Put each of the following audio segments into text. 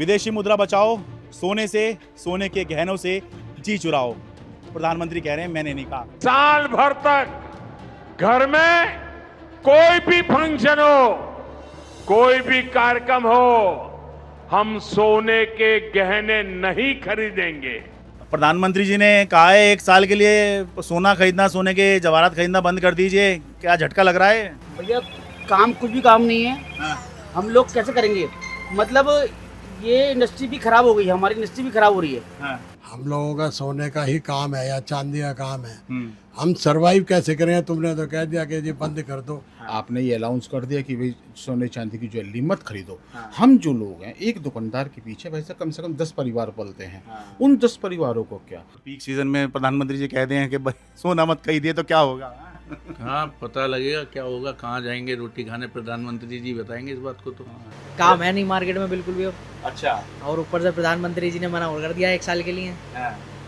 विदेशी मुद्रा बचाओ, सोने से, सोने के गहनों से जी चुराओ। प्रधानमंत्री कह रहे हैं, मैंने नहीं कहा। साल भर तक घर में कोई भी फंक्शन हो, कोई भी कार्यक्रम हो, हम सोने के गहने नहीं खरीदेंगे। प्रधानमंत्री जी ने कहा है 1 साल के लिए सोना खरीदना, सोने के जवाहरात खरीदना बंद कर दीजिए। क्या झटका लग रहा है? भैया काम कुछ भी काम नहीं है। हाँ। हम लोग कैसे करेंगे? मतलब ये इंडस्ट्री भी खराब हो गई है, हमारी इंडस्ट्री भी खराब हो रही है। हाँ। हम लोगों का सोने का ही काम है या चांदी का काम है। हम सरवाइव कैसे करें? तुमने तो कह दिया कि ये बंद कर दो। आपने ये अलाउंस कर दिया कि भाई सोने चांदी की ज्वेलरी मत खरीदो। हम जो लोग हैं, एक दुकानदार के पीछे वैसे कम से कम 10 परिवार पलते हैं। उन 10 परिवारों को क्या? पीक सीजन में प्रधानमंत्री जी कहते हैं कि भाई सोना मत खरीदिए, तो क्या होगा? हाँ, पता लगेगा क्या होगा, कहाँ जाएंगे रोटी खाने, प्रधानमंत्री जी बताएंगे इस बात को। तो काम है नहीं मार्केट में बिल्कुल भी। अच्छा। और ऊपर से प्रधानमंत्री जी ने मना कर दिया 1 साल के लिए,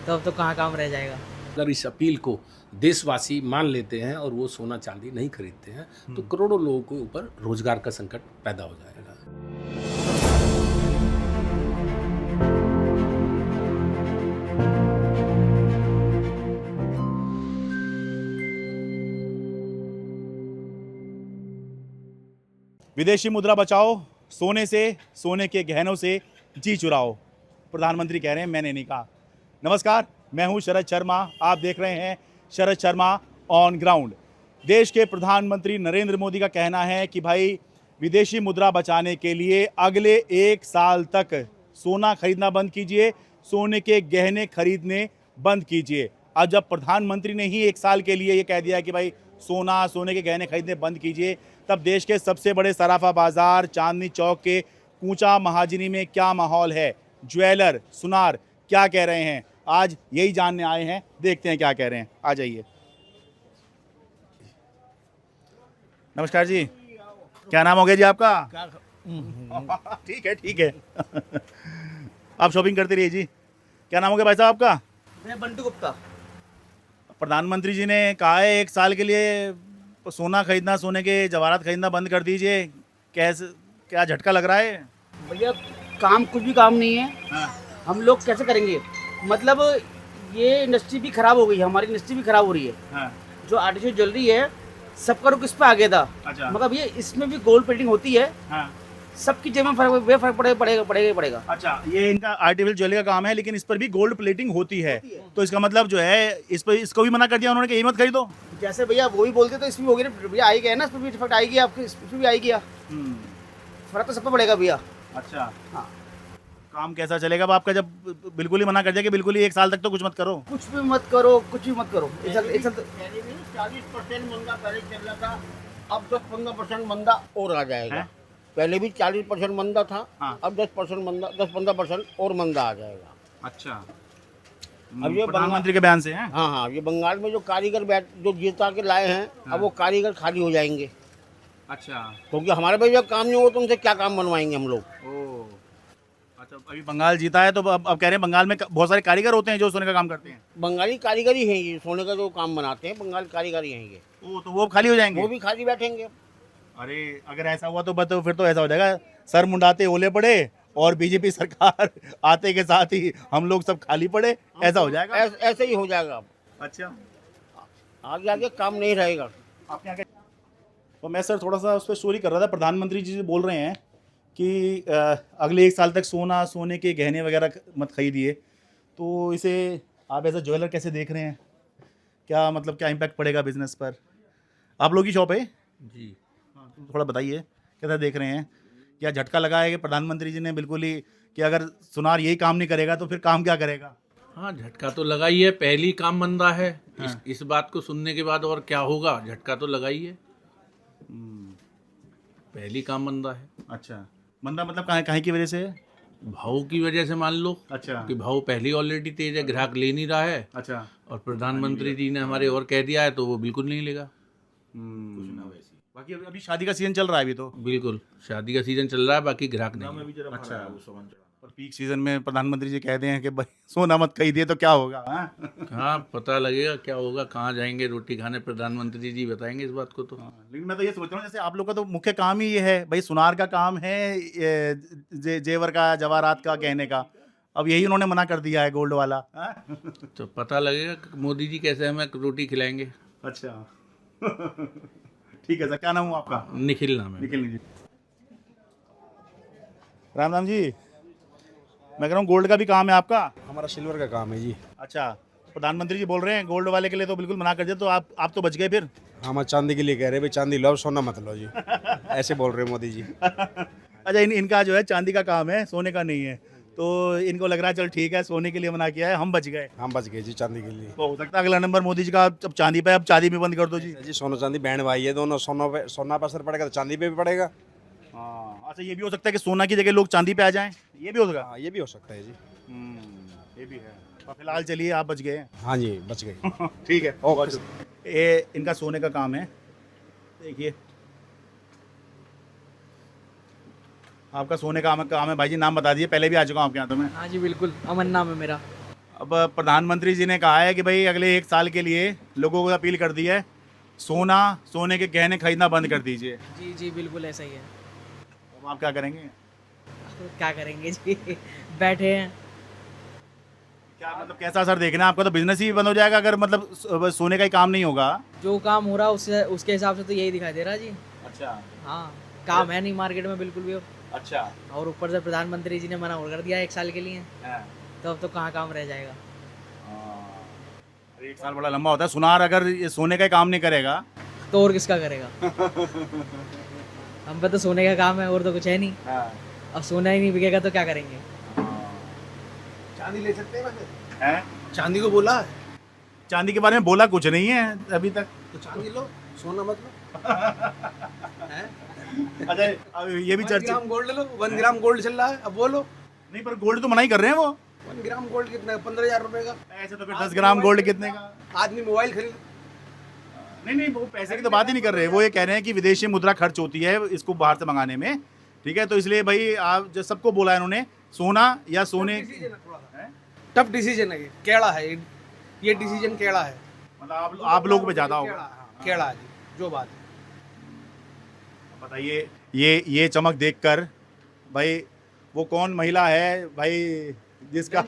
तो अब तो कहाँ काम रह जाएगा। अगर इस अपील को देशवासी मान लेते हैं और वो सोना चांदी नहीं खरीदते हैं तो करोड़ों लोगों के ऊपर रोजगार का संकट पैदा हो जाएगा। विदेशी मुद्रा बचाओ, सोने से, सोने के गहनों से जी चुराओ। प्रधानमंत्री कह रहे हैं, मैंने नहीं कहा। नमस्कार, मैं हूं शरद शर्मा। आप देख रहे हैं शरद शर्मा ऑन ग्राउंड। देश के प्रधानमंत्री नरेंद्र मोदी का कहना है कि भाई विदेशी मुद्रा बचाने के लिए अगले 1 साल तक सोना खरीदना बंद कीजिए, सोने के गहने खरीदने बंद कीजिए। अब जब प्रधानमंत्री ने ही 1 साल के लिए ये कह दिया कि भाई सोना, सोने के गहने खरीदने बंद कीजिए, तब देश के सबसे बड़े सराफा बाजार चांदनी चौक के कूचा महाजनी में क्या माहौल है? ज्वेलर, सुनार क्या कह रहे हैं? आज यही जानने आए हैं, देखते हैं क्या कह रहे हैं। आ जाइए। नमस्कार जी, क्या नाम हो गया जी आपका? ठीक है, ठीक है। आप शॉपिंग करते रहिए जी। क्या नाम हो गया भाई साहब आपका? मैं बंटू गुप्ता। प्रधानमंत्री जी ने कहा है 1 साल के लिए सोना खरीदना, सोने के जवाहरात खरीदना बंद कर दीजिए। कैसे, क्या झटका लग रहा है? भैया काम कुछ भी काम नहीं है। हाँ। हम लोग कैसे करेंगे? मतलब ये इंडस्ट्री भी खराब हो गई है, हमारी इंडस्ट्री भी खराब हो रही है। हाँ। जो आर्टिफिशियल ज्वेलरी है, सबका रुख इस पे आ गया था। अच्छा। मतलब ये इसमें भी गोल्ड प्लेटिंग होती है। हाँ। सबकी जेब में फर्क पड़ेगा। अच्छा, ये इनका आर्टिफिशियल ज्वेलरी का काम है, लेकिन इस पर भी गोल्ड प्लेटिंग होती है। तो इसका मतलब जो है, इस पर इसको भी मना कर दिया उन्होंने कि ये मत खरीदो। जैसे भैया वो भी बोलते तो इसमें होगी ना भैया, आई गया ना, इसमें भी इफेक्ट आएगी, आपके इसमें भी आएगी। फर्क तो सब पे पड़ेगा भैया। अच्छा। हाँ। काम कैसा चलेगा अब आपका, जब बिल्कुल ही मना कर दिया कि बिल्कुल ही 1 साल तक तो कुछ मत करो? कुछ भी मत करो, कुछ भी मत करो। एक साल 40% मंदा पहले चल रहा था, अब 10-15% मंदा और आ जाएगा। है? पहले भी 40% मंदा था। हाँ। अब 10% मंदा, 10-15% और मंदा आ जाएगा। अच्छा। अब ये प्रधानमंत्री के बयान से है? हाँ, ये बंगाल में जो कारीगर जो जीता के लाए हैं, अब वो कारीगर खाली हो जाएंगे। अच्छा। क्योंकि हमारे पास जब काम नहीं हो तो उनसे क्या काम बनवाएंगे हम लोग। अच्छा, अभी बंगाल जीता है तो अब कह रहे हैं बंगाल में बहुत सारे कारीगर होते हैं जो सोने का काम करते हैं। बंगाली कारीगर ही हैं ये, सोने का जो काम बनाते हैं बंगाल कारीगर ही हैं ये। तो वो खाली हो जाएंगे? वो भी खाली बैठेंगे। अरे अगर ऐसा हुआ तो फिर तो ऐसा हो जाएगा, सर मुंडाते ओले पड़े और बीजेपी सरकार आते के साथ ही हम लोग सब खाली पड़े, ऐसा हो जाएगा। ऐसे ही हो जाएगा। अब अच्छा, आगे आगे काम नहीं रहेगा। आपके यहाँ तो मैं सर थोड़ा सा उस पर स्टोरी कर रहा था। प्रधानमंत्री जी बोल रहे हैं कि अगले 1 साल तक सोना, सोने के गहने वगैरह मत खरीदिए। तो इसे आप एज अ ज्वेलर कैसे देख रहे हैं? क्या मतलब, क्या इम्पैक्ट पड़ेगा बिजनेस पर? आप लोग की शॉप है जी, थोड़ा बताइए कैसा देख रहे हैं? क्या झटका लगा है कि प्रधानमंत्री जी ने बिल्कुल ही कि अगर सुनार यही काम नहीं करेगा तो फिर काम क्या करेगा? हाँ, झटका तो लगा ही है। पहली काम मंदा है। इस बात को सुनने के बाद और क्या होगा, झटका तो लगा ही है। पहली काम मंदा है। अच्छा, मंदा मतलब काहे की वजह से है? भाव की वजह से मान लो। अच्छा। कि भाव पहले ऑलरेडी तेज है, ग्राहक ले नहीं रहा है। अच्छा। और प्रधानमंत्री जी ने हमारे और कह दिया है तो वो बिल्कुल नहीं लेगा। बाकी अभी शादी का सीजन चल रहा है अभी तो। बिल्कुल शादी का सीजन चल रहा है, बाकी ग्राहक नहीं है। अच्छा। और पीक सीजन में प्रधानमंत्री जी कहते हैं कि भाई सोना मत खरीदिए तो क्या होगा? हाँ? हाँ, पता लगेगा क्या होगा, कहाँ जाएंगे रोटी खाने, प्रधानमंत्री जी बताएंगे इस बात को तो। लेकिन मैं तो ये सोच रहा हूँ जैसे आप लोग का तो मुख्य काम ही ये है भाई, सुनार का काम है, जेवर का, जवाहरात का, गहने का। अब यही उन्होंने मना कर दिया है, गोल्ड वाला। हाँ? तो पता लगेगा कि मोदी जी कैसे हमें रोटी खिलाएंगे। अच्छा ठीक है सर, क्या नाम हुआ आपका? निखिल नाम है। निखिल जी। राम राम जी, मैं कह रहा हूँ गोल्ड का भी काम है आपका? हमारा सिल्वर का काम है जी। अच्छा, प्रधानमंत्री जी बोल रहे हैं गोल्ड वाले के लिए तो बिल्कुल मना कर दिया, तो आप तो बच गए फिर। हम चांदी के लिए कह रहे हैं भाई, चांदी लो सोना मत लो जी। ऐसे बोल रहे हैं मोदी जी। अच्छा, इनका जो है चांदी का काम है, सोने का नहीं है, तो इनको लग रहा है चल ठीक है, सोने के लिए मना किया है, हम बच गए। हम बच गए जी चांदी के लिए। तो हो सकता है अगला नंबर मोदी जी का अब चांदी पे, अब चांदी भी बंद कर दो जी। जी सोना चांदी बहन भाई है दोनों, सोना पे असर पड़ेगा तो चांदी पे भी पड़ेगा। हाँ, अच्छा ये भी हो सकता है कि सोना की जगह लोग चांदी पे आ जाएं, ये भी हो सकता हाँ ये भी हो सकता है जी। ये भी है। तो फिलहाल चलिए आप बच गए। हाँ जी बच गए। ठीक है, ओके। ये इनका सोने का काम है, देखिए आपका सोने का काम है भाई जी। नाम बता दिए, पहले भी आ चुका हूँ आपके यहाँ तो मैं। हाँ जी बिल्कुल, अमन नाम है मेरा। अब प्रधानमंत्री जी ने कहा है कि भाई अगले 1 साल के लिए लोगों को अपील कर दी है, सोने के गहने खरीदना बंद कर दीजिए। जी जी बिल्कुल ऐसा ही है। अब आप क्या करेंगे? तो क्या करेंगे जी, बैठे हैं। क्या मतलब कैसा असर देखना है आपका? तो बिजनेस ही बंद हो जाएगा अगर मतलब सोने का ही काम नहीं होगा। जो काम हो रहा है उससे, उसके हिसाब से तो यही दिखाई दे रहा है जी। अच्छा। हाँ, काम है नहीं मार्केट में बिल्कुल भी। अच्छा। और ऊपर से प्रधानमंत्री जी ने मना और कर दिया 1 साल के लिए, तो अब तो कहाँ काम रह जाएगा। 1 साल बड़ा लंबा होता है। सुनार अगर ये सोने का ही काम नहीं करेगा तो और किसका करेगा? हम पे तो सोने का काम है और तो कुछ है नहीं। अब सोना ही नहीं बिकेगा तो क्या करेंगे? चांदी ले सकते हैं वैसे? हैं? चांदी को बोला है, चांदी के बारे में बोला कुछ नहीं है अभी तक। तो चांदी लो, सोना मत लो। अच्छा, अब ये भी 1 चर्चा ग्राम गोल्ड लो, 1 ग्राम गोल्ड चल रहा है, अब वो लो। नहीं, पर गोल्ड तो मना ही कर रहे हैं वो। 1 ग्राम गोल्ड कितना है? 15,000 रुपए का। ऐसे तो फिर 10 ग्राम गोल्ड कितने का? आदमी मोबाइल खरीद। नहीं, वो पैसे की तो बात ही नहीं कर रहे। वो ये कह रहे हैं कि विदेशी मुद्रा खर्च होती है इसको बाहर से मंगाने में, ठीक है? तो इसलिए भाई आप जो सबको बोला है इन्होंने, सोना या सोने। टफ डिसीजन है ये, केड़ा है ये डिसीजन केड़ा है। मतलब आप लोग पे ज्यादा होगा। केड़ा है जी, जो बात है। बताइए, ये चमक देखकर भाई वो कौन महिला है भाई जिसका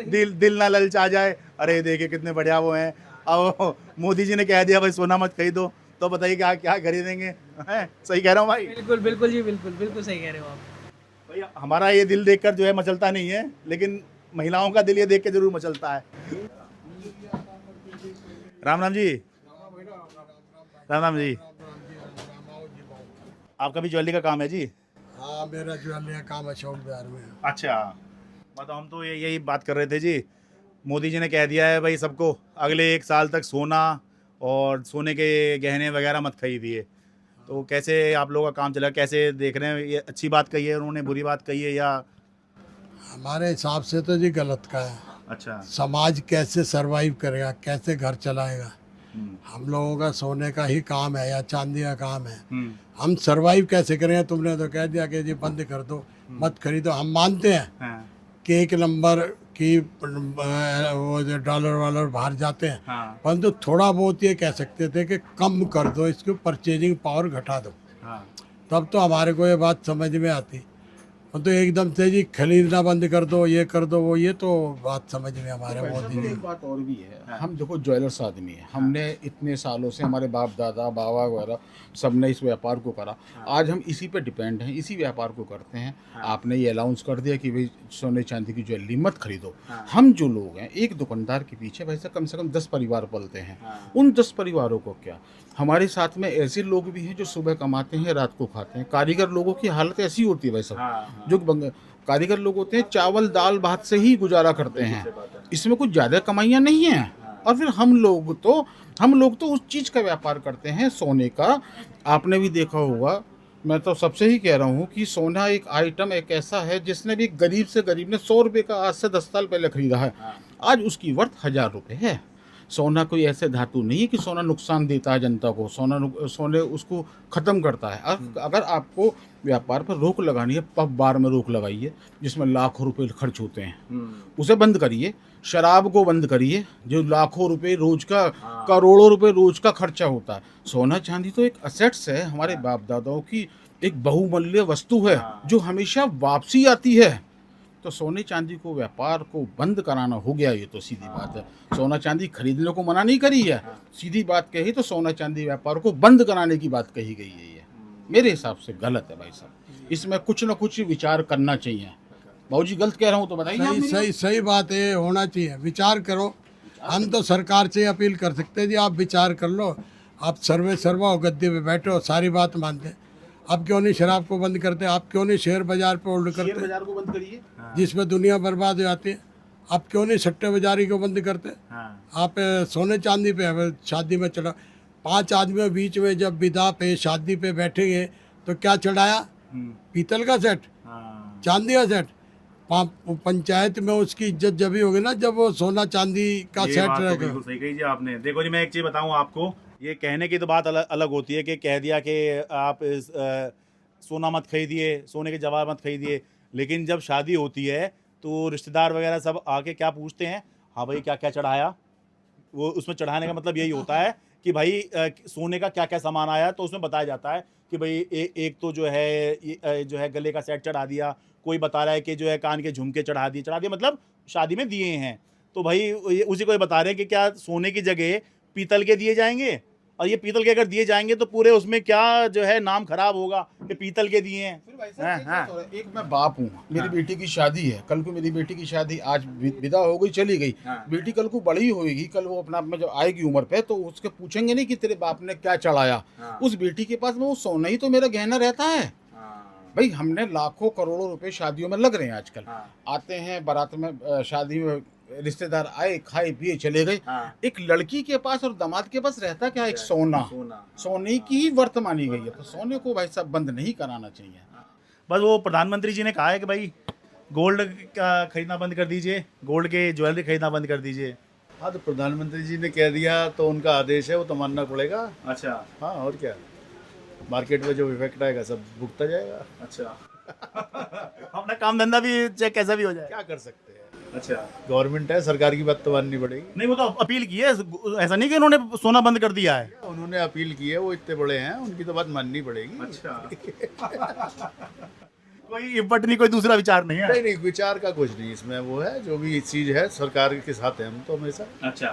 दिल ना ललचा जाए? अरे देखिए कितने बढ़िया वो हैं। अब मोदी जी ने कह दिया भाई सोना मत खरीदो, तो बताइए क्या क्या खरीदेंगे? हैं? सही कह रहा हूँ भाई? बिल्कुल बिल्कुल जी, बिल्कुल सही कह रहे हो आप। भाई हमारा ये दिल देखकर जो है मचलता नहीं है, लेकिन महिलाओं का दिल ये देख के जरूर मचलता है। राम राम जी। राम राम जी। आपका भी ज्वेलरी का काम है जी? हाँ मेरा ज्वेलरी का काम है चौक बाजार में। अच्छा, मतलब हम तो यही बात कर रहे थे जी। मोदी जी ने कह दिया है भाई सबको अगले 1 साल तक सोना और सोने के गहने वगैरह मत खरीदिए, तो कैसे आप लोगों का काम चला? कैसे देख रहे हैं? ये अच्छी बात कही है उन्होंने, बुरी बात कही है या? हमारे हिसाब से तो जी गलत का है। अच्छा। समाज कैसे सरवाइव करेगा, कैसे घर चलाएगा? हम लोगों का सोने का ही काम है या चांदी का काम है, हम सरवाइव कैसे करेंगे? तुमने तो कह दिया कि जी बंद कर दो, मत खरीदो। हम मानते हैं कि 1 नंबर की वो जो डॉलर वालर बाहर जाते हैं, परंतु थोड़ा बहुत ये कह सकते थे कि कम कर दो, इसकी परचेजिंग पावर घटा दो, तब तो हमारे को ये बात समझ में आती। तो एकदम से जी खरीदना बंद कर दो, ये कर दो वो, ये तो बात समझ में हमारे मोदी जी। एक बात और भी है, हम देखो ज्वेलर्स आदमी है, हमने इतने सालों से हमारे बाप दादा बाबा वगैरह सबने इस व्यापार को करा। आज हम इसी पे डिपेंड हैं, इसी व्यापार को करते हैं। आपने ये अनाउंस कर दिया कि भाई सोने चांदी की ज्वेलरी मत खरीदो। हम जो लोग हैं, एक दुकानदार के पीछे वैसे कम से कम 10 परिवार पलते हैं। उन 10 परिवारों को क्या, हमारे साथ में ऐसे लोग भी हैं जो सुबह कमाते हैं रात को खाते हैं। कारीगर लोगों की हालत ऐसी होती है भाई साहब, जो कारीगर लोग होते हैं चावल दाल भात से ही गुजारा करते हैं, इसमें कुछ ज़्यादा कमाइयाँ नहीं हैं। और फिर हम लोग तो उस चीज़ का व्यापार करते हैं, सोने का। आपने भी देखा होगा, मैं तो सबसे ही कह रहा हूँ कि सोना एक आइटम एक ऐसा है जिसने भी गरीब से गरीब ने 100 रुपये का आज से 10 साल पहले खरीदा है, आज उसकी वर्थ 1000 रुपये है। सोना कोई ऐसे धातु नहीं है कि सोना नुकसान देता है जनता को, सोने उसको ख़त्म करता है। अगर आपको व्यापार पर रोक लगानी है, पब बार में रोक लगाइए जिसमें लाखों रुपए खर्च होते हैं, उसे बंद करिए। शराब को बंद करिए जो लाखों रुपए रोज का, करोड़ों रुपए रोज का खर्चा होता है। सोना चांदी तो एक असेट्स है, हमारे बाप दादाओं की एक बहुमूल्य वस्तु है जो हमेशा वापसी आती है। तो सोने चांदी को व्यापार को बंद कराना हो गया, ये तो सीधी बात है। सोना चांदी खरीदने को मना नहीं करी है, सीधी बात कही तो सोना चांदी व्यापार को बंद कराने की बात कही गई है। ये मेरे हिसाब से गलत है भाई साहब, इसमें कुछ ना कुछ विचार करना चाहिए। बाबूजी गलत कह रहा हूँ तो बताइए। सही बात है, होना चाहिए, विचार करो। हम तो सरकार से अपील कर सकते हैं जी, आप विचार कर लो। आप सर्वा हो, गद्दे पे बैठे हो, सारी बात मानते हैं। आप क्यों नहीं शराब को बंद करते? आप क्यों नहीं शेयर बाजार पे होल्ड करते? शेयर बाजार को बंद करिए, जिसमें दुनिया बर्बाद हो जाती है। आप क्यों नहीं सट्टे बाजारी को बंद करते? आप सोने चांदी पे शादी में चढ़ा, 5 आदमियों बीच में जब विदा पे शादी पे बैठेंगे तो क्या चढ़ाया? पीतल का सेट, चांदी का सेट। पंचायत में उसकी इज्जत जब ही होगी ना जब वो सोना चांदी का सेट रहेगा। बिल्कुल सही कही जी आपने। देखो जी, मैं एक चीज़ बताऊं आपको, ये कहने की तो बात अलग होती है कि कह दिया कि आप सोना मत खरीदिए, सोने के जवाहर मत खरीदिए, लेकिन जब शादी होती है तो रिश्तेदार वगैरह सब आके क्या पूछते हैं? हाँ भाई क्या क्या चढ़ाया? वो उसमें चढ़ाने का मतलब यही होता है कि भाई सोने का क्या क्या सामान आया, तो उसमें बताया जाता है कि भाई एक तो जो है गले का सेट चढ़ा दिया, कोई बता रहा है कि जो है कान के झुमके चढ़ा दिए मतलब शादी में दिए हैं। तो भाई उसी को ये बता रहे हैं कि क्या सोने की जगह पीतल के दिए जाएंगे, और ये पीतल के अगर दिए जाएंगे तो पूरे उसमें क्या जो है नाम खराब होगा कि पीतल के दिए हैं। एक मैं बाप हूँ, मेरी बेटी की शादी है, कल को मेरी बेटी की शादी आज विदा हो गई, चली गई, बेटी कल को बड़ी होगी, कल वो अपना में जब आएगी उम्र पे तो उसके पूछेंगे नहीं कि तेरे बाप ने क्या चढ़ाया। उस बेटी के पास में वो सोना ही तो मेरा गहना रहता है। भाई हमने लाखों करोड़ों रुपए शादियों में लग रहे हैं आजकल। आते हैं बारात में, शादी में रिश्तेदार आए, खाए पिए चले गए। एक लड़की के पास और दामाद के पास रहता क्या? एक सोना। सोने की ही वर्त मानी गई है, तो सोने को भाई साहब बंद नहीं कराना चाहिए। बस वो प्रधानमंत्री जी ने कहा है कि भाई गोल्ड का खरीदना बंद कर दीजिए, गोल्ड के ज्वेलरी खरीदना बंद कर दीजिए। हाँ, तो प्रधानमंत्री जी ने कह दिया तो उनका आदेश है, वो तो मानना पड़ेगा। अच्छा। हाँ, और क्या, मार्केट में जो इफेक्ट आएगा सब भुगता जाएगा। अच्छा। अपना काम धंधा भी चाहे कैसा भी हो जाए, क्या कर सकते हैं। अच्छा, गवर्नमेंट है, सरकार की बात तो माननी पड़ेगी। नहीं वो तो अपील की है, ऐसा नहीं कि उन्होंने सोना बंद कर दिया है। उन्होंने अपील की है, वो इतने बड़े हैं, उनकी तो बात माननी पड़ेगी। अच्छा। कोई इम्पट नहीं, कोई दूसरा विचार नहीं है? नहीं, विचार का कुछ नहीं इसमें, वो है जो भी चीज़ है सरकार के साथ है हम तो हमेशा। अच्छा,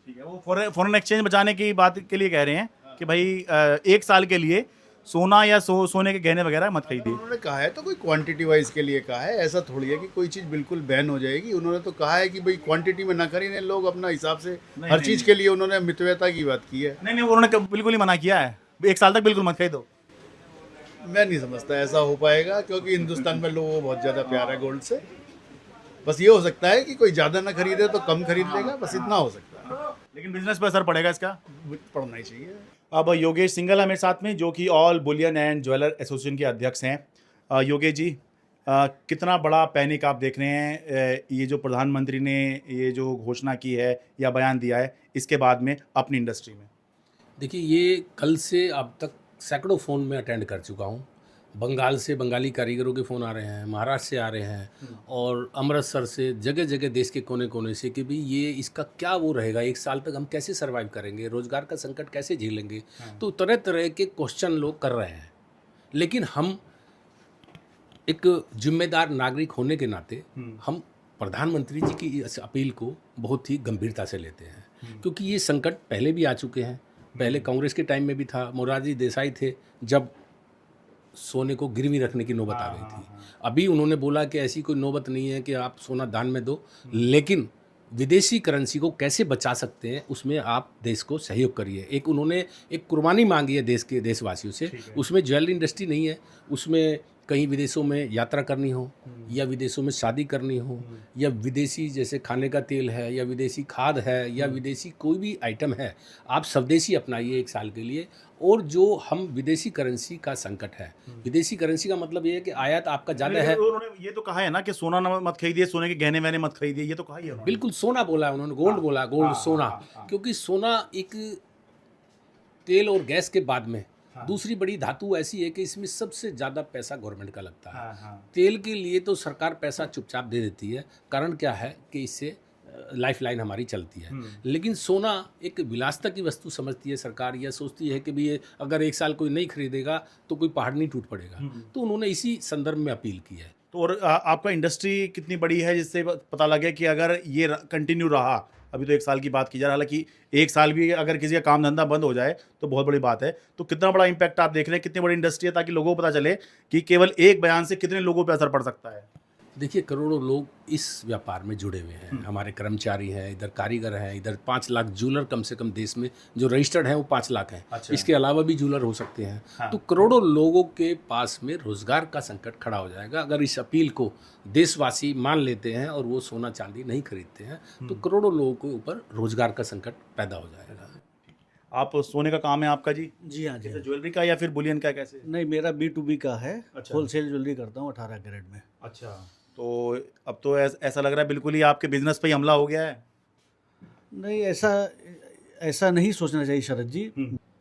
ठीक है। वो फॉरेन एक्सचेंज बचाने की बात के लिए कह रहे हैं कि भाई 1 साल के लिए सोना या सोने के गहने वगैरह मत खरीदिए। उन्होंने कहा है तो कोई क्वांटिटी वाइज के लिए कहा है, ऐसा थोड़ी है कि कोई चीज़ बिल्कुल बैन हो जाएगी। उन्होंने तो कहा है कि भाई क्वांटिटी में ना खरीदें लोग, अपना हिसाब से हर चीज़ के लिए उन्होंने मितव्ययता की बात की है। नहीं, उन्होंने बिल्कुल ही मना किया है, 1 साल तक बिल्कुल मत खरीदो। मैं नहीं समझता ऐसा हो पाएगा, क्योंकि हिंदुस्तान में लोगों को बहुत ज़्यादा प्यार है गोल्ड से। बस ये हो सकता है कि कोई ज़्यादा ना खरीदे तो कम खरीद लेगा, बस इतना हो सकता है। लेकिन बिजनेस पर असर पड़ेगा इसका, पड़ना ही चाहिए। अब योगेश सिंघल हमारे साथ में, जो कि all Boolean and jeweller association के अध्यक्ष हैं। योगेश जी, कितना बड़ा पैनिक आप देख रहे हैं, ये जो प्रधानमंत्री ने ये जो घोषणा की है या बयान दिया है, इसके बाद में अपनी इंडस्ट्री में? देखिए, ये कल से अब तक सैकड़ों फ़ोन में अटेंड कर चुका हूँ। बंगाल से बंगाली कारीगरों के फ़ोन आ रहे हैं, महाराष्ट्र से आ रहे हैं, और अमृतसर से, जगह जगह देश के कोने कोने से कि भाई ये इसका क्या वो रहेगा, 1 साल तक हम कैसे सर्वाइव करेंगे, रोज़गार का संकट कैसे झेलेंगे। तो तरह तरह के क्वेश्चन लोग कर रहे हैं। लेकिन हम एक जिम्मेदार नागरिक होने के नाते हम प्रधानमंत्री जी की इस अपील को बहुत ही गंभीरता से लेते हैं, क्योंकि ये संकट पहले भी आ चुके हैं। पहले कांग्रेस के टाइम में भी था, मोरारजी देसाई थे जब सोने को गिरवी रखने की नौबत आ गई थी। अभी उन्होंने बोला कि ऐसी कोई नौबत नहीं है कि आप सोना दान में दो, लेकिन विदेशी करेंसी को कैसे बचा सकते हैं उसमें आप देश को सहयोग करिए। उन्होंने एक कुर्बानी मांगी है देश के देशवासियों से। उसमें ज्वेलरी इंडस्ट्री नहीं है, उसमें कहीं विदेशों में यात्रा करनी हो या विदेशों में शादी करनी हो या विदेशी जैसे खाने का तेल है या विदेशी खाद है या विदेशी कोई भी आइटम है, आप स्वदेशी अपनाइए 1 साल के लिए। और जो हम विदेशी करेंसी का संकट है, विदेशी करेंसी का मतलब ये है कि आयात आपका ज़्यादा है। उन्होंने ये तो कहा है ना कि सोना न मत खरीदिए, सोने के गहने वहने मत खरीदिए, ये तो कहा ही है उन्होंने। बिल्कुल सोना बोला है उन्होंने, गोल्ड बोला, गोल्ड सोना, क्योंकि सोना एक तेल और गैस के बाद में दूसरी बड़ी धातु ऐसी है कि इसमें सबसे ज़्यादा पैसा गवर्नमेंट का लगता है। तेल के लिए तो सरकार पैसा चुपचाप दे देती है, कारण क्या है कि इससे लाइफ लाइन हमारी चलती है। लेकिन सोना एक विलासिता की वस्तु समझती है सरकार, यह सोचती है कि भी ये अगर 1 साल कोई नहीं खरीदेगा तो कोई पहाड़ नहीं टूट पड़ेगा। तो उन्होंने इसी संदर्भ में अपील की है। तो और आपका इंडस्ट्री कितनी बड़ी है जिससे पता लगे कि अगर ये कंटिन्यू रहा, अभी तो 1 साल की बात की जा रही है, हालांकि 1 साल भी अगर किसी का काम धंधा बंद हो जाए तो बहुत बड़ी बात है, तो कितना बड़ा इम्पैक्ट आप देख रहे हैं, कितनी बड़ी इंडस्ट्री है, ताकि लोगों को पता चले कि केवल एक बयान से कितने लोगों पर असर पड़ सकता है। देखिए, करोड़ों लोग इस व्यापार में जुड़े हुए हैं। हमारे कर्मचारी हैं, इधर कारीगर हैं, इधर 5 लाख जूलर कम से कम देश में जो रजिस्टर्ड हैं वो 5 लाख हैं। अच्छा। इसके अलावा भी जूलर हो सकते हैं। तो करोड़ों लोगों के पास में रोजगार का संकट खड़ा हो जाएगा अगर इस अपील को देशवासी मान लेते हैं और वो सोना चांदी नहीं खरीदते हैं, तो करोड़ों लोगों के ऊपर रोजगार का संकट पैदा हो जाएगा। आप सोने का काम है आपका जी? जी हाँ जी। ज्वेलरी का या फिर बुलियन का, कैसे? नहीं, मेरा B2B का है। अच्छा। होलसेल ज्वेलरी करता हूँ 18 कैरेट में। अच्छा, तो अब तो ऐसा लग रहा है बिल्कुल ही आपके बिजनेस पे ही हमला हो गया है। नहीं, ऐसा नहीं सोचना चाहिए शरद जी।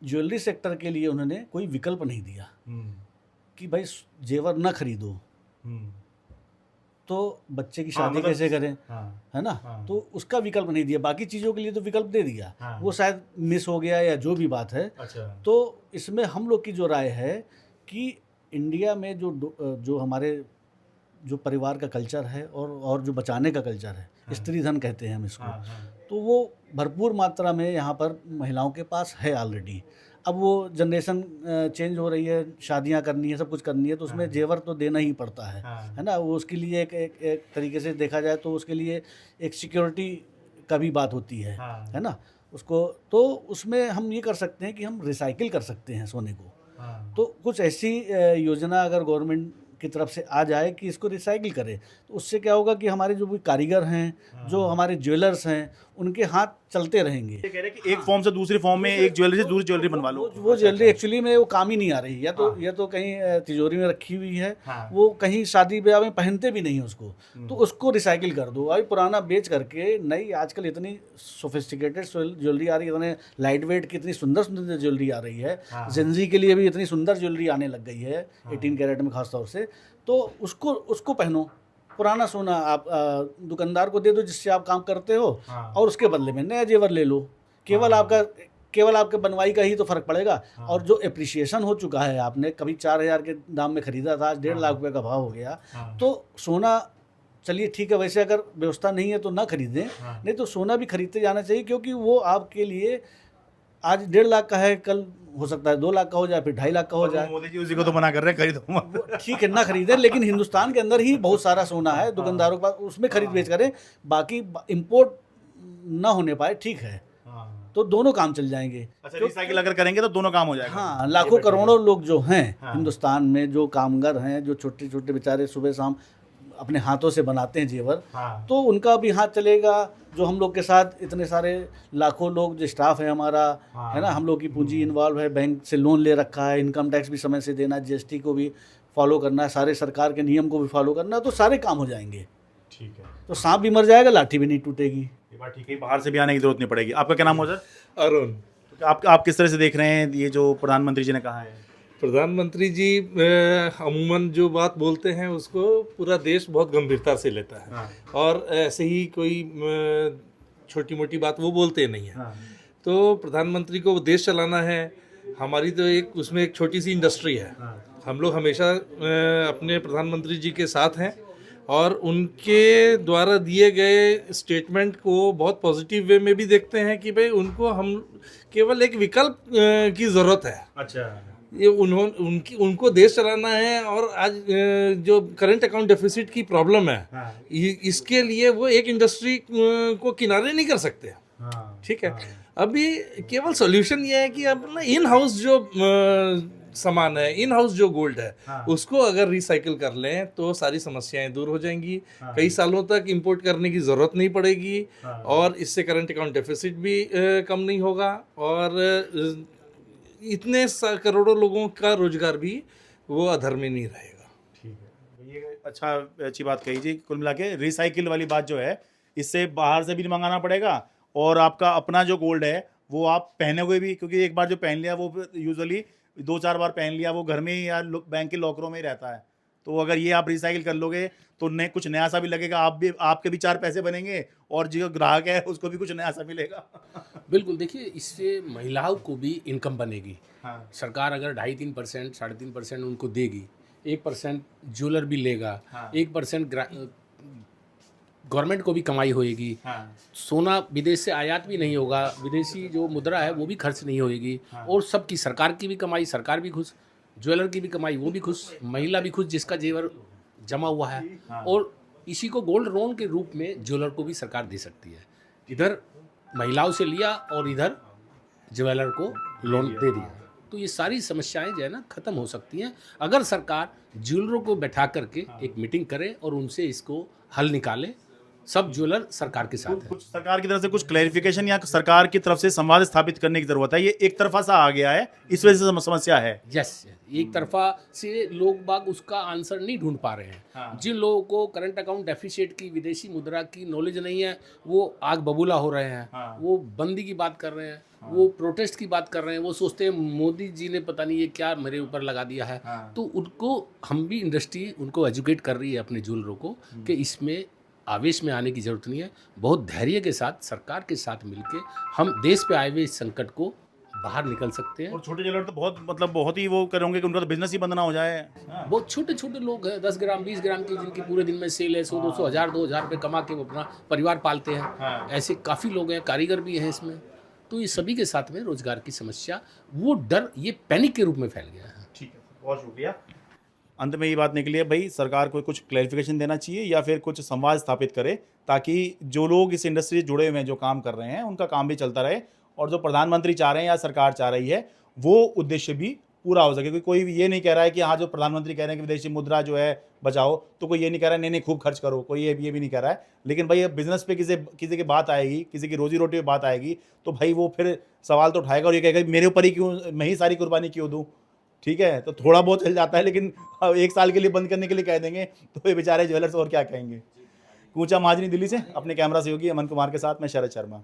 ज्वेलरी सेक्टर के लिए उन्होंने कोई विकल्प नहीं दिया कि भाई जेवर ना खरीदो तो बच्चे की शादी कैसे करें, है ना? तो उसका विकल्प नहीं दिया, बाकी चीज़ों के लिए तो विकल्प दे दिया। वो शायद मिस हो गया या जो भी बात है। अच्छा। तो इसमें हम लोग की जो राय है कि इंडिया में जो हमारे जो परिवार का कल्चर है और जो बचाने का कल्चर है, स्त्री धन कहते हैं हम इसको, तो वो भरपूर मात्रा में यहाँ पर महिलाओं के पास है ऑलरेडी। अब वो जनरेशन चेंज हो रही है, शादियाँ करनी है, सब कुछ करनी है, तो उसमें जेवर तो देना ही पड़ता है ना? वो उसके लिए एक तरीके से देखा जाए तो उसके लिए एक सिक्योरिटी का भी बात होती है ना? उसको तो उसमें हम ये कर सकते हैं कि हम रिसाइकिल कर सकते हैं सोने को। तो कुछ ऐसी योजना अगर गवर्नमेंट की तरफ से आ जाए कि इसको रिसाइकिल करे, तो उससे क्या होगा कि हमारे जो भी कारीगर हैं, जो हमारे ज्वेलर्स हैं, उनके हाथ चलते रहेंगे। ये कह रहे हैं कि एक फॉर्म से दूसरी फॉर्म में एक ज्वेलरी से दूसरी ज्वेलरी बनवा लो। वो ज्वेलरी एक्चुअली में वो काम ही नहीं आ रही, या तो कहीं तिजोरी में रखी हुई है, वो कहीं शादी ब्याह में पहनते भी नहीं उसको, तो उसको रिसाइकिल कर दो। अभी पुराना बेच करके नई आजकल इतनी सोफिस्टिकेटेड ज्वेलरी आ रही है, इतने लाइट वेट की इतनी सुंदर सुंदर ज्वेलरी आ रही है। जेंजी के लिए भी इतनी सुंदर ज्वेलरी आने लग गई है 18 कैरेट में खासतौर से। तो उसको पहनो। पुराना सोना आप दुकानदार को दे दो जिससे आप काम करते हो, और उसके बदले में नया जेवर ले लो। केवल आपके बनवाई का ही तो फर्क पड़ेगा। और जो एप्रिसिएशन हो चुका है, आपने कभी 4,000 के दाम में खरीदा था, आज 1.5 लाख रुपए का भाव हो गया। तो सोना चलिए ठीक है, वैसे अगर व्यवस्था नहीं है तो ना खरीदें, नहीं तो सोना भी खरीदते जाना चाहिए, क्योंकि वो आपके लिए आज 1.5 लाख का है, कल हो सकता है 2 लाख का हो जाए, फिर 2.5 लाख का हो जाए। मोदी जी उसी को तो मना कर रहे हैं, खरीदो मत। ठीक है, ना खरीदें, लेकिन हिंदुस्तान के अंदर ही बहुत सारा सोना है दुकानदारों के पास, उसमें खरीद बेच करें। बाकी इंपोर्ट ना होने पाए, ठीक है, तो दोनों काम चल जाएंगे। अच्छा, रिसाइकिल अगर करेंगे तो दोनों काम हो जाएगा। हाँ, लाखों करोड़ों लोग जो हैं हिंदुस्तान में, जो कामगार हैं, जो छोटे छोटे बेचारे सुबह शाम अपने हाथों से बनाते हैं जेवर, तो उनका भी हाथ चलेगा। जो हम लोग के साथ इतने सारे लाखों लोग जो स्टाफ है हमारा, है ना, हम लोग की पूंजी इन्वॉल्व है, बैंक से लोन ले रखा है, इनकम टैक्स भी समय से देना, GST को भी फॉलो करना है, सारे सरकार के नियम को भी फॉलो करना है, तो सारे काम हो जाएंगे। ठीक है, तो सांप भी मर जाएगा, लाठी भी नहीं टूटेगी। ये बात ठीक है, बाहर से भी आने की जरूरत नहीं पड़ेगी। आपका क्या नाम हो सर? अरुण। तो आप किस तरह से देख रहे हैं ये जो प्रधानमंत्री जी ने कहा है? प्रधानमंत्री जी अमूमन जो बात बोलते हैं उसको पूरा देश बहुत गंभीरता से लेता है, और ऐसे ही कोई छोटी मोटी बात वो बोलते नहीं हैं। तो प्रधानमंत्री को देश चलाना है, हमारी तो उसमें एक छोटी सी इंडस्ट्री है। हम लोग हमेशा अपने प्रधानमंत्री जी के साथ हैं, और उनके द्वारा दिए गए स्टेटमेंट को बहुत पॉजिटिव वे में भी देखते हैं कि भाई उनको हम केवल एक विकल्प की ज़रूरत है। अच्छा, ये उनको देश चलाना है, और आज जो करंट अकाउंट डेफिसिट की प्रॉब्लम है, इसके लिए वो एक इंडस्ट्री को किनारे नहीं कर सकते। ठीक है, अभी केवल सॉल्यूशन ये है कि अपना इन हाउस जो सामान है, इन हाउस जो गोल्ड है, उसको अगर रिसाइकिल कर लें तो सारी समस्याएं दूर हो जाएंगी। कई सालों तक इंपोर्ट करने की ज़रूरत नहीं पड़ेगी और इससे करंट अकाउंट डेफिसिट भी कम नहीं होगा और इतने करोड़ों लोगों का रोजगार भी वो अधर में नहीं रहेगा। ठीक है, ये अच्छी बात कही जी। कुल मिला के रिसाइकिल वाली बात जो है, इससे बाहर से भी नहीं मंगाना पड़ेगा और आपका अपना जो गोल्ड है वो आप पहनोगे भी, क्योंकि एक बार जो पहन लिया वो यूजुअली 2-4 बार पहन लिया वो घर में ही या बैंक के लॉकरों में ही रहता है। तो अगर ये आप रिसाइकिल कर लोगे तो कुछ नया सा भी लगेगा, आपके भी 4 पैसे बनेंगे और जो ग्राहक है उसको भी कुछ नया सा मिलेगा। बिल्कुल, देखिए इससे महिलाओं को भी इनकम बनेगी। सरकार अगर 2.5-3%, 3.5% उनको देगी, 1% ज्वेलर भी लेगा, 1% गवर्नमेंट को भी कमाई होएगी। सोना विदेश से आयात भी नहीं होगा, विदेशी जो मुद्रा है वो भी खर्च नहीं होएगी और सबकी, सरकार की भी कमाई, सरकार भी खुश, ज्वेलर की भी कमाई वो भी खुश, महिला भी खुश जिसका जेवर जमा हुआ है, और इसी को गोल्ड लोन के रूप में ज्वेलर को भी सरकार दे सकती है। इधर महिलाओं से लिया और इधर ज्वेलर को लोन दे दिया, तो ये सारी समस्याएं जो है ना खत्म हो सकती हैं अगर सरकार ज्वेलरों को बैठा करके एक मीटिंग करे और उनसे इसको हल निकाले। सब ज्वेलर सरकार के साथ है। कुछ सरकार की तरफ से कुछ क्लैरिफिकेशन या सरकार की तरफ से संवाद स्थापित करने की जरूरत है। ये एक तरफा सा आ गया है, इस वजह से समस्या है। यस, एक तरफा से लोग बाग उसका आंसर नहीं ढूंढ पा रहे हैं। जिन लोगों को करंट अकाउंट डेफिसिट की, विदेशी मुद्रा की नॉलेज नहीं है, वो आग बबूला हो रहे हैं, वो बंदी की बात कर रहे हैं, वो प्रोटेस्ट की बात कर रहे हैं, वो सोचते हैं मोदी जी ने पता नहीं ये क्या मेरे ऊपर लगा दिया है। तो उनको हम भी, इंडस्ट्री उनको एजुकेट कर रही है अपने ज्वेलरों को कि इसमें आवेश में आने की जरूरत नहीं है। बहुत धैर्य के साथ सरकार के साथ मिलके हम देश पे आए हुए इस संकट को बाहर निकल सकते हैं। और छोटे ज्वेलर तो बहुत ही वो करेंगे कि उनका तो बिजनेस ही बंद ना हो जाए। बहुत छोटे छोटे लोग हैं, 10 ग्राम 20 ग्राम की, जिनकी पूरे दिन में सेल है, 100-200 हज़ार 2,000 रुपये कमा के वो अपना परिवार पालते हैं। ऐसे काफ़ी लोग हैं, कारीगर भी हैं इसमें। तो ये सभी के साथ में रोजगार की समस्या, वो डर, ये पैनिक के रूप में फैल गया है। ठीक है, बहुत शुक्रिया। अंत में ये बात निकली है भाई, सरकार को कुछ क्लैरिफिकेशन देना चाहिए या फिर कुछ संवाद स्थापित करे ताकि जो लोग इस इंडस्ट्री से जुड़े हुए हैं, जो काम कर रहे हैं, उनका काम भी चलता रहे और जो प्रधानमंत्री चाह रहे हैं या सरकार चाह रही है वो उद्देश्य भी पूरा हो सके। क्योंकि कोई ये नहीं कह रहा है कि हाँ, जो प्रधानमंत्री कह रहे हैं कि विदेशी मुद्रा जो है बचाओ, तो कोई ये नहीं कह रहा है नहीं खूब खर्च करो, कोई ये भी नहीं कह रहा है। लेकिन भाई बिजनेस पे किसी की बात आएगी, किसी की रोजी रोटी पे बात आएगी, तो भाई वो फिर सवाल तो उठाएगा और ये कहेगा मेरे ऊपर ही क्यों, मैं ही सारी कुर्बानी क्यों दूँ। ठीक है, तो थोड़ा बहुत चल जाता है, लेकिन 1 साल के लिए बंद करने के लिए कह देंगे तो ये बेचारे ज्वेलर्स और क्या कहेंगे। कूचा महाजनी दिल्ली से अपने कैमरा सहयोगी अमन कुमार के साथ मैं शरद शर्मा।